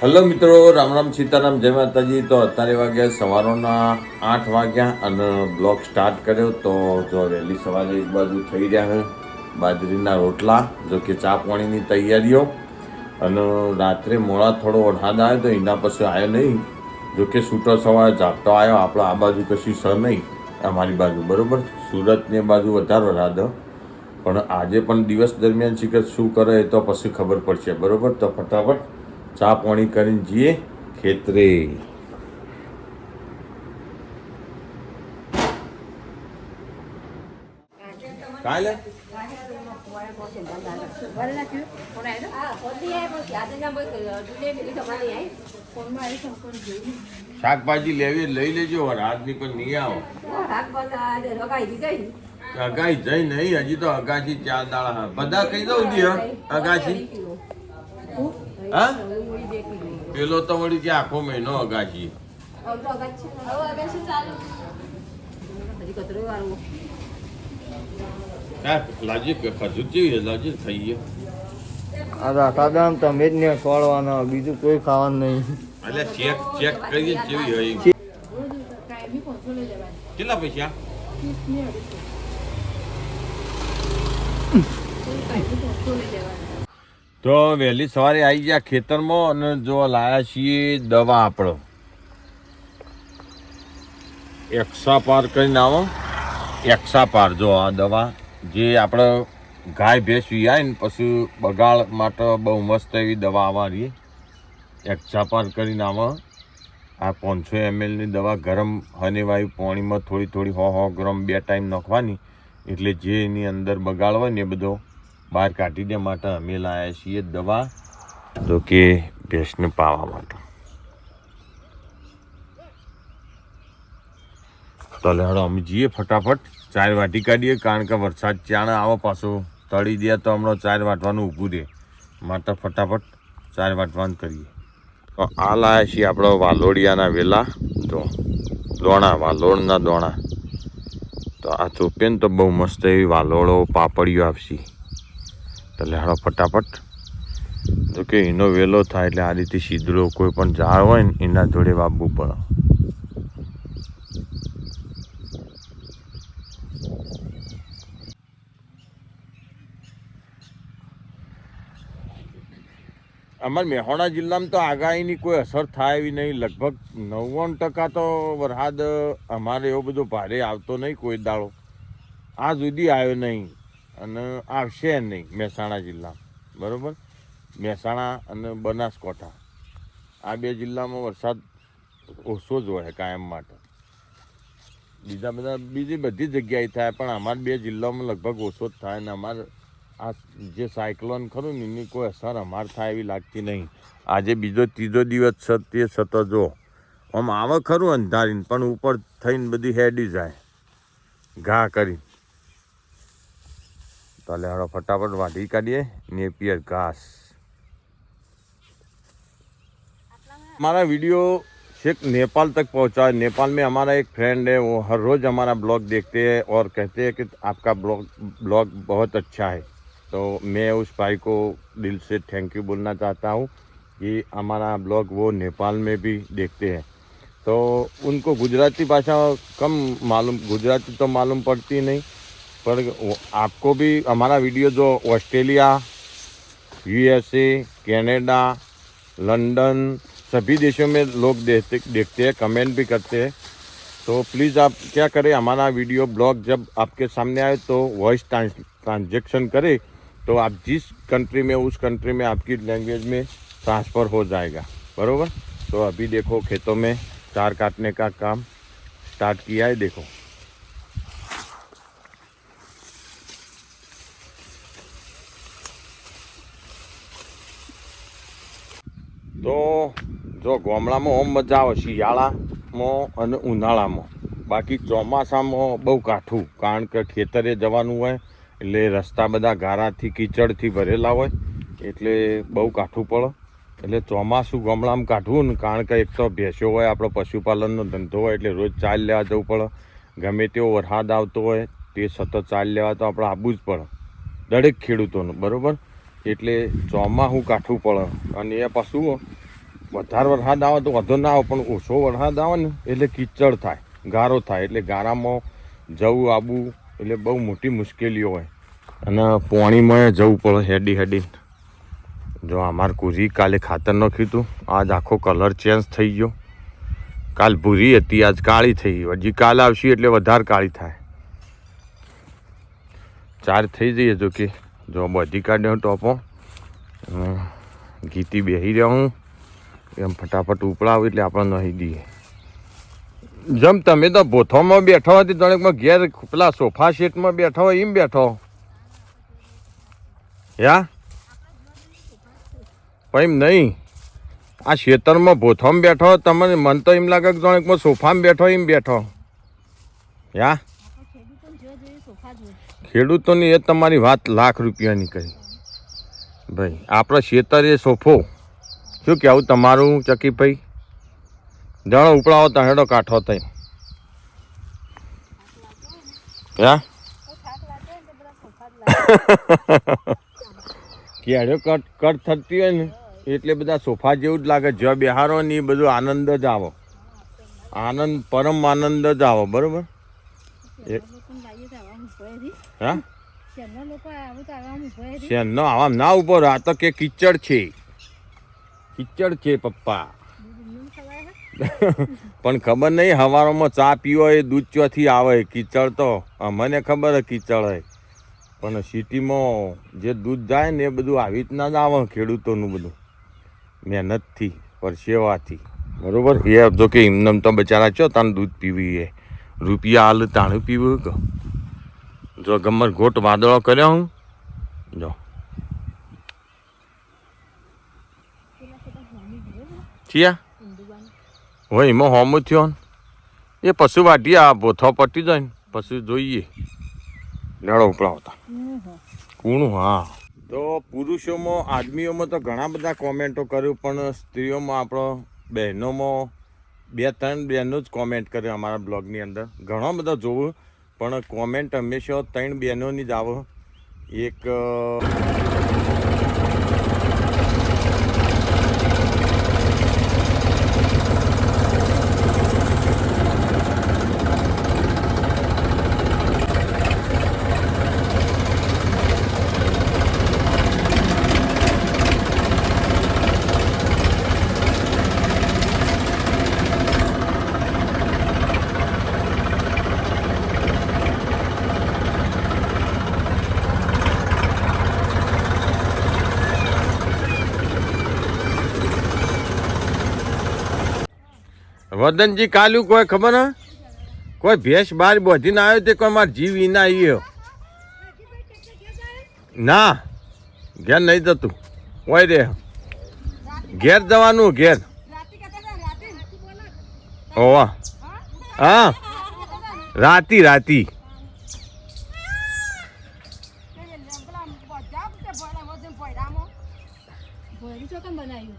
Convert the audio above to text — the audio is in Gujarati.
હેલો મિત્રો, રામ રામ સીતારામ, જય માતાજી. તો અત્યારે વાગ્યા સવારના 8 વાગ્યા અને બ્લોગ સ્ટાર્ટ કર્યો. તો જો વહેલી સવારે એક બાજુ થઈ રહ્યા છે બાજરીના રોટલા, જો કે ચા પાણીની તૈયારીઓ. અને રાત્રે મોડા થોડો વરસાદ આવ્યો તો એના પછી આવ્યો નહીં. જો કે છૂટો સવારે ઝાપટો આવ્યો. આપણે આ બાજુ કશી સર નહીં, અમારી બાજુ બરાબર. સુરતની બાજુ વધારે વરસાદ, પણ આજે પણ દિવસ દરમિયાન શિખર શું કરે એ તો પછી ખબર પડશે બરાબર. તો ફટાફટ ચા પાણી કરીને જઈએ ખેતરે. કાલે શાકભાજી લેવી લઈ લેજો, આજની પણ નહીં આવો. અગાઈ જઈ નહીં, હજી તો અગાસી 4 દાડા બધા કહી દઉં દી અગાસી. હા, પેલો તો વળી કે આખો મહિનો અગાસી. લાજી ખજૂર જેવી લાજી થઈ ગઈ. આ રાખા દામ તમે જ ને ખોળવાના, બીજું કોઈ ખાવાનું નહીં. એટલે ચેક ચેક કરીએ કેવી હોય. કેટલા પૈસા? તો વહેલી સવારે આવી ગયા ખેતરમાં અને જો લાયા છીએ દવા. આપણો એક્સાપાર કરીને આવો. એક્સાપાર જો આ દવા જે આપણે ગાય ભેંસ વિયાય ને પછી બગાડ માટે બહુ મસ્ત એવી દવા આવવાની. એક્સાપાર કરીને આવો. આ 500 ml દવા ગરમ હનેવાયું પાણીમાં થોડી થોડી 100 ગ્રામ 2 ટાઈમ નાખવાની, એટલે જે એની અંદર બગાડ હોય ને એ બધો બહાર કાઢી દે માટે અમે લાવ્યા છીએ દવા, તો કે ભેંસને પાવા માટે. તો લેડો અમે જઈએ ફટાફટ 4 વાટી કાઢીએ, કારણ કે વરસાદ ચાણ આવો પાછો તળી દે તો હમણાં 4 વાટવાનું ઊભું રહે માટે ફટાફટ 4 વાટવાનું કરીએ. તો આ લાવ્યા છીએ આપણો વાલોડિયાના વેલા, તો દોણા, વાલોડના દોણા. તો આ ચોપે ને તો બહુ મસ્ત એવી વાલોડો પાપડીઓ આપશે. તો લેડો ફટાફટ. જો કે એનો વેલો થાય એટલે આ રીતે સીધડો કોઈ પણ ઝાડ હોય ને એના જોડે વાવવું પડે. અમારા મહેસાણા જિલ્લામાં તો આગાહીની કોઈ અસર થાય એવી નહીં. લગભગ 99% તો વરસાદ અમારે એવો બધો ભારે આવતો નહીં કોઈ દાડો. આ સુધી આવ્યો નહીં અને આવશે નહીં મહેસાણા જિલ્લા બરાબર. મહેસાણા અને બનાસકાંઠા આ 2 જિલ્લામાં વરસાદ ઓછો જ હોય કાયમ માટે. બીજી બધી જગ્યાએ થાય, પણ અમારા 2 જિલ્લામાં લગભગ ઓછો જ થાય. ને અમારે આ જે સાયક્લોન ખરું ને એની કોઈ અસર અમારે થાય એવી લાગતી નહીં. આજે બીજો 3જો દિવસ છે તે સતત જો આમ આવે ખરું અંધારીને, પણ ઉપર થઈને બધી હેડી જાય ઘા કરી. તો લેડો ફટાફટ વાઢી કાઢીએ નેપિયર ઘાસ. हमारा वीडियो सिर्फ नेपाल तक पहुंचा है. नेपाल में हमारा एक फ्रेंड है, वो हर रोज़ हमारा ब्लॉग देखते हैं और कहते हैं कि आपका ब्लॉग बहुत अच्छा है. तो मैं उस भाई को दिल से थैंक यू बोलना चाहता हूँ कि हमारा ब्लॉग वो नेपाल में भी देखते हैं. तो उनको गुजराती भाषा कम मालूम, गुजराती तो मालूम पड़ती नहीं, पर आपको भी हमारा वीडियो जो ऑस्ट्रेलिया, USA, कनाडा, लंदन सभी देशों में लोग देखते हैं, कमेंट भी करते हैं. तो प्लीज़ आप क्या करें, हमारा वीडियो ब्लॉग जब आपके सामने आए तो वॉइस ट्रांजेक्शन करें, तो आप जिस कंट्री में उस कंट्री में आपकी लैंग्वेज में ट्रांसफ़र हो जाएगा, बरोबर। तो अभी देखो खेतों में चार काटने का काम स्टार्ट किया है, देखो। तो जो ગામડામાં ઓમ મજા આવે શિયાળામાં અને ઉનાળામાં, બાકી ચોમાસામાં બહુ કાઠું, કારણ કે ખેતરે જવાનું હોય એટલે રસ્તા બધા ગારાથી કીચડથી ભરેલા હોય એટલે બહુ કાઠું પડે. એટલે ચોમાસું ગામડામાં કાઢવું ને, કારણ કે એક તો ભેંસો હોય, આપણો પશુપાલનનો ધંધો હોય એટલે રોજ ચાલ લેવા જવું પડે. ગમે તેવો વરસાદ આવતો હોય તે સતત ચાલ લેવા તો આપણે આવવું જ પડે દરેક ખેડૂતોનું, બરાબર. એટલે ચોમાસું કાઠું પડે. અને એ પાછું વધારે વરસાદ આવે તો વધુ ના આવે, પણ ઓછો વરસાદ આવે ને એટલે કીચડ થાય, ગારો થાય. એટલે ગારામાં જવું આવવું એટલે બહુ મોટી મુશ્કેલીઓ હોય. અને પાણીમાં જવું પડે હેડી હેડી. જો અમારે કુરી કાલે ખાતર નાખ્યું હતું, આજ આખો કલર ચેન્જ થઈ ગયો. કાલ ભૂરી હતી, આજ કાળી થઈ ગઈ. હજી કાલ આવશે એટલે વધારે કાળી થાય. ચાર થઈ જઈએ. જો કે જો બધી કાઢ્યો ટોપો, ગીતી બેસી રહ્યો હું એમ ફટાફટ ઉપડાવું એટલે આપણે નહીં દઈએ. જેમ તમે તો ભોથોમાં બેઠો હોય, જણેકમાં ઘેર પેલા સોફા સેટમાં બેઠો હોય એમ બેઠો યા પણ એમ નહીં. આ ખેતરમાં ભોથોમાં બેઠો તમને મન તો એમ લાગે કે જણેકમાં સોફામાં બેઠો એમ બેઠો યા. ખેડૂતોની એ તમારી વાત લાખ રૂપિયાની કહી ભાઈ. આપણે ખેતર એ સોફો. શું કહેવું તમારું ચકીભાઈ? જણો ઉપડાવો તો હેડો કાઠો થઈ યા. કેળો કટ થતી હોય ને એટલે બધા સોફા જેવું જ લાગે. જ્યાં બિહારો ને એ બધું આનંદ જ આવો, આનંદ પરમ આનંદ જ આવો, બરોબર. હા, શેનો આવા ના ઉભો રહો. આ તો કે કીચડ છે, કીચડ છે પપ્પા. પણ ખબર નહીં હવારોમાં ચા પીવો એ દૂધ ચોથી આવે કીચડ. તો અમને ખબર કીચડ હોય, પણ સિટીમાં જે દૂધ જાય ને એ બધું આવી રીતના જ આવે ખેડૂતોનું બધું મહેનતથી, પરસેવાથી, બરોબર. એ જો કે એમને તો બચારા ચો તાને દૂધ પીવી એ રૂપિયા હાલ તાણું પીવું કે. જો ગમર ગોટ વાદળો કર્યો હું જો ચિયા હોય એમાં હોમું થયો ને એ પશુ વાટી આ ભોથો પટી જાય ને પછી જોઈએ લેડો ઉપડાવતા કૂણું. હા, તો પુરુષોમાં આદમીઓમાં તો ઘણા બધા કોમેન્ટો કર્યું, પણ સ્ત્રીઓમાં આપણો બહેનોમાં 2-3 બહેનો જ કોમેન્ટ કર્યો અમારા બ્લોગની અંદર. ઘણો બધા જોવું, પણ કોમેન્ટ હંમેશા 3 બહેનોની જ આવે. એક વદનજી કાલ્યું કોઈ ખબર હે, કોઈ ભેંસ બહાર બોધીને આવ્યો તે કોઈ મારો જીવ વિના આવ્યો ના. ઘેર નહીં જતું હોય રે, ઘેર જવાનું ઘેર. ઓવા હા, રાતી રાતી બનાવ્યું